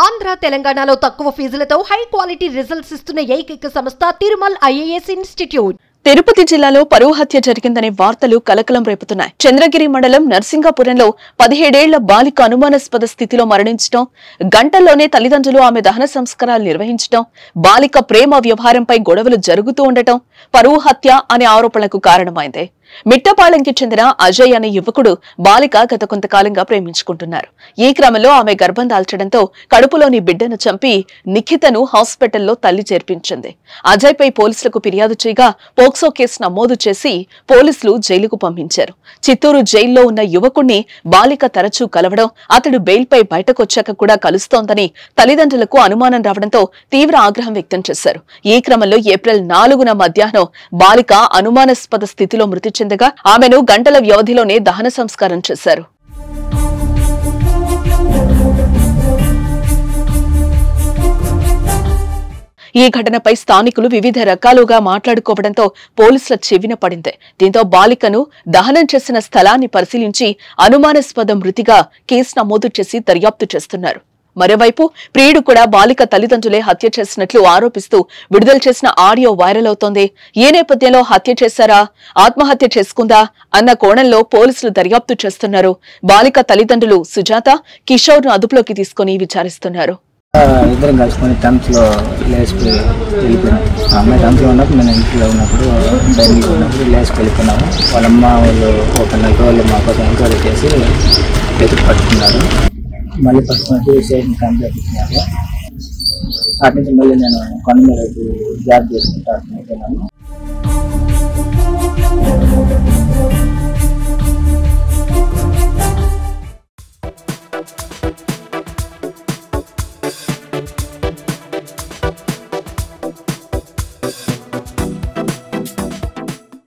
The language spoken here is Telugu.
ఆంధ్ర తెలంగాణలో తక్కువ ఫీజులతో హై క్వాలిటీ రిజల్ట్స్ ఇస్తున్న ఏకైక సంస్థ తిరుమల్ ఐఏఎస్ ఇన్స్టిట్యూట్. తిరుపతి జిల్లాలో పరువు హత్య జరిగిందనే వార్తలు కలకలం రేపుతున్నాయి. చంద్రగిరి మండలం నర్సింగాపురంలో 17 ఏళ్ల బాలిక అనుమానాస్పద స్థితిలో మరణించడం, గంటల్లోనే తల్లిదండ్రులు ఆమె దహన సంస్కారాలు నిర్వహించడం, బాలిక ప్రేమ వ్యవహారంపై గొడవలు జరుగుతూ ఉండటం పరువు హత్య అనే ఆరోపణలకు కారణమైంది. మిట్టపాళెంకి చెందిన అజయ్ అనే యువకుడు బాలిక గత కొంతకాలంగా ప్రేమించుకుంటున్నారు. ఈ క్రమంలో ఆమె గర్భం దాల్చడంతో కడుపులోని బిడ్డను చంపి నిఖితను హాస్పిటల్లో తల్లి చేర్పించింది. అజయ్ పై పోలీసులకు ఫిర్యాదు చేయగా పోక్సో కేసు నమోదు చేసి పోలీసులు జైలుకు పంపించారు. చిత్తూరు జైల్లో ఉన్న యువకుణ్ణి బాలిక తరచూ కలవడం, అతడు బెయిల్పై బయటకొచ్చాక కూడా కలుస్తోందని తల్లిదండ్రులకు అనుమానం రావడంతో తీవ్ర ఆగ్రహం వ్యక్తం చేశారు. ఈ క్రమంలో ఏప్రిల్ 4న మధ్యాహ్నం బాలిక అనుమానాస్పద స్థితిలో మృతి చెందగా ఆమెను గంటల వ్యవధిలోనే దహన సంస్కారం చేశారు. ఈ ఘటనపై స్థానికులు వివిధ రకాలుగా మాట్లాడుకోవడంతో పోలీసుల చెవిన పడింది. దీంతో బాలికను దహనం చేసిన స్థలాన్ని పరిశీలించి అనుమానాస్పద మృతిగా కేసు నమోదు చేసి దర్యాప్తు చేస్తున్నారు. మరోవైపు ప్రియుడు కూడా బాలిక తల్లిదండ్రులే హత్య చేసినట్లు ఆరోపిస్తూ విడుదల చేసిన ఆడియో వైరల్ అవుతోంది. ఈ నేపథ్యంలో హత్య చేశారా, ఆత్మహత్య చేసుకుందా అన్న కోణంలో పోలీసులు దర్యాప్తు చేస్తున్నారు. బాలిక తల్లిదండ్రులు సుజాత, కిషోర్ ను అదుపులోకి తీసుకుని విచారిస్తున్నారు. ఇద్దరం కలుసుకొని 10th లో లేచిపోయి వెళ్ళిపోయినాం. అమ్మాయి 10th లో ఉన్నప్పుడు నేను ఇంట్లో ఉన్నప్పుడు బయటికి ఉన్నప్పుడు లేచి వెళ్ళిపోయినాము. వాళ్ళ అమ్మ వాళ్ళు ఒక 4 రోజులు మా కోసం ఎంక్వైరీ చేసి వెతికి పట్టుకున్నారు. మళ్ళీ పట్టుకున్నట్టు స్టేషన్ కంప్లైంట్ ఇచ్చినారు. అటు నుంచి మళ్ళీ నేను కొండ మీద జాబ్ చేసుకుంటా అయిపోయినాను.